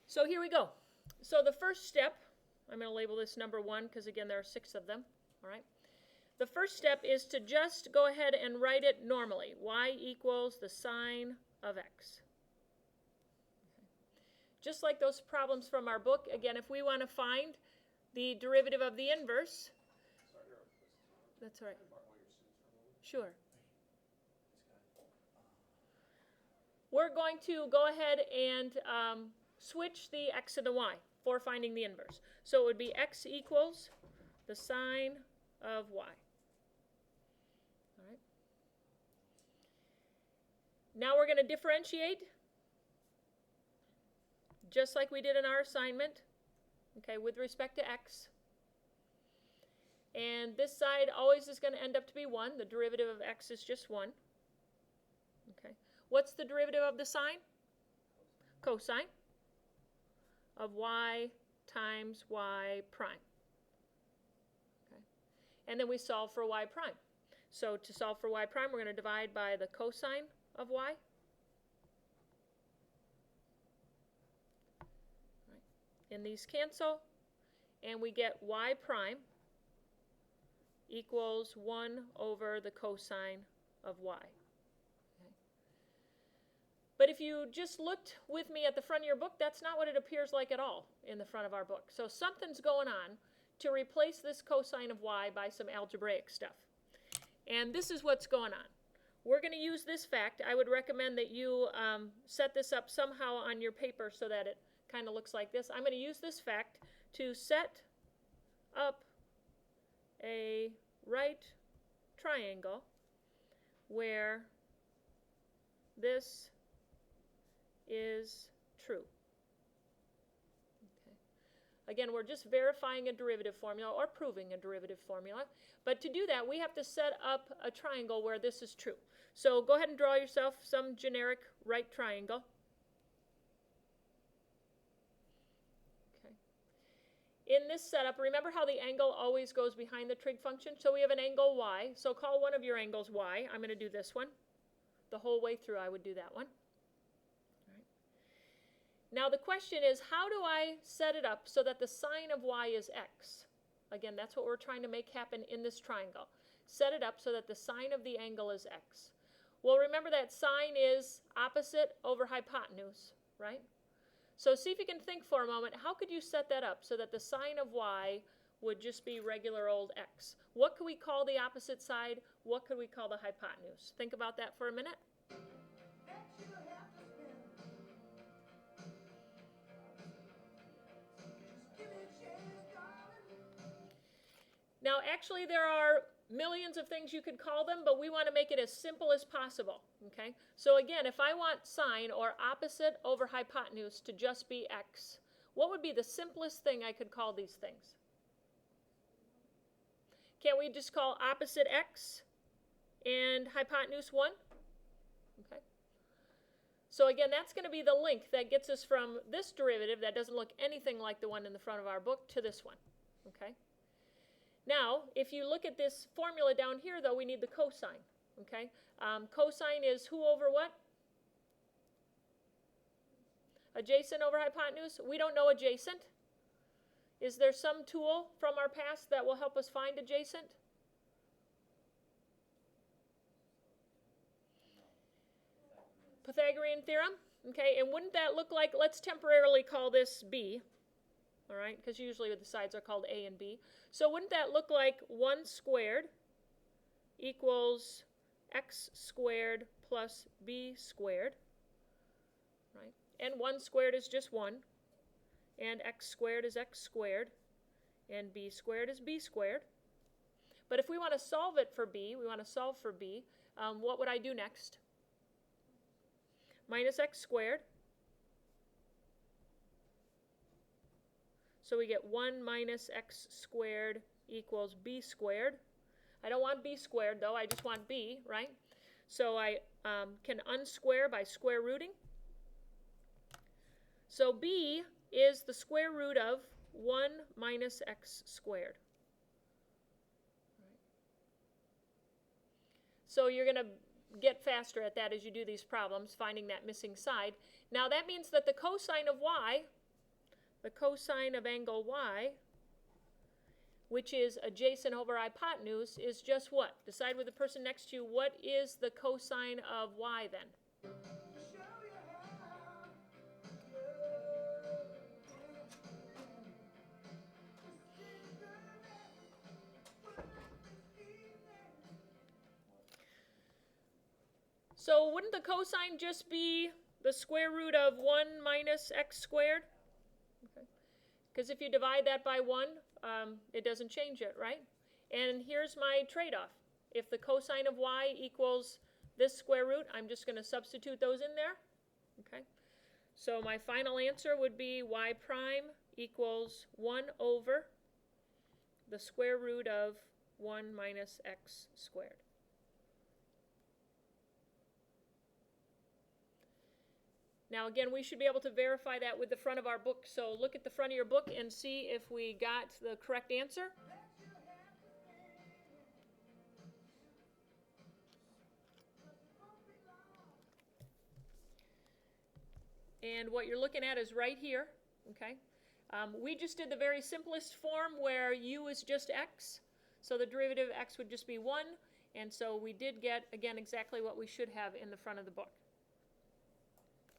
So here we go. So the first step, I'm going to label this number 1 because, again, there are 6 of them. All right. The first step is to just go ahead and write it normally. Y equals the sine of x. Okay. Just like those problems from our book, again, if we want to find the derivative of the inverse. That's all right. Sure. We're going to go ahead and switch the x and the y for finding the inverse. So it would be x equals the sine of y. All right. Now we're going to differentiate just like we did in our assignment, okay, with respect to x. And this side always is going to end up to be 1. The derivative of x is just 1. Okay. What's the derivative of the sine? Cosine of y times y prime. Okay. And then we solve for y prime. So to solve for y prime, we're going to divide by the cosine of y. Right. And these cancel, and we get y prime equals 1 over the cosine of y. Okay. But if you just looked with me at the front of your book, that's not what it appears like at all in the front of our book. So something's going on to replace this cosine of y by some algebraic stuff. And this is what's going on. We're going to use this fact. I would recommend that you set this up somehow on your paper so that it kind of looks like this. I'm going to use this fact to set up a right triangle where this is true. Okay. Again, we're just verifying a derivative formula or proving a derivative formula. But to do that, we have to set up a triangle where this is true. So go ahead and draw yourself some generic right triangle. In this setup, remember how the angle always goes behind the trig function? So we have an angle y. So call one of your angles y. I'm going to do this one. The whole way through, I would do that one. All right. Now the question is, how do I set it up so that the sine of y is x? Again, that's what we're trying to make happen in this triangle. Set it up so that the sine of the angle is x. Well, remember that sine is opposite over hypotenuse, right? So see if you can think for a moment, how could you set that up so that the sine of y would just be regular old x? What could we call the opposite side? What could we call the hypotenuse? Think about that for a minute. Now, actually, there are millions of things you could call them, but we want to make it as simple as possible. Okay? So again, if I want sine, or opposite over hypotenuse, to just be x, what would be the simplest thing I could call these things? Can't we just call opposite x and hypotenuse 1? Okay. So again, that's going to be the link that gets us from this derivative that doesn't look anything like the one in the front of our book to this one. Okay. Now, if you look at this formula down here, though, we need the cosine. Okay? Cosine is who over what? Adjacent over hypotenuse. We don't know adjacent. Is there some tool from our past that will help us find adjacent? Pythagorean theorem. Okay, and wouldn't that look like, let's temporarily call this b. All right, because usually the sides are called a and b. So wouldn't that look like 1 squared equals x squared plus b squared? Right? And 1 squared is just 1. And x squared is x squared. And b squared is b squared. But if we want to solve it for b, what would I do next? Minus x squared. So we get 1 minus x squared equals b squared. I don't want b squared, though. I just want b, right? So I can unsquare by square rooting. So b is the square root of 1 minus x squared. Right. So you're going to get faster at that as you do these problems, finding that missing side. Now that means that the cosine of y the cosine of angle y, which is adjacent over hypotenuse, is just what? Decide with the person next to you, what is the cosine of y then? So wouldn't the cosine just be the square root of 1 minus x squared? Because if you divide that by 1, it doesn't change it, right? And here's my trade-off. If the cosine of y equals this square root, I'm just going to substitute those in there. Okay. So my final answer would be y prime equals 1 over the square root of 1 minus x squared. Now again, we should be able to verify that with the front of our book. So look at the front of your book and see if we got the correct answer. And what you're looking at is right here, okay? We just did the very simplest form where u is just x. So the derivative of x would just be 1. And so we did get, again, exactly what we should have in the front of the book.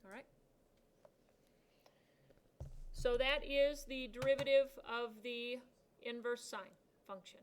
All right? So that is the derivative of the inverse sine function.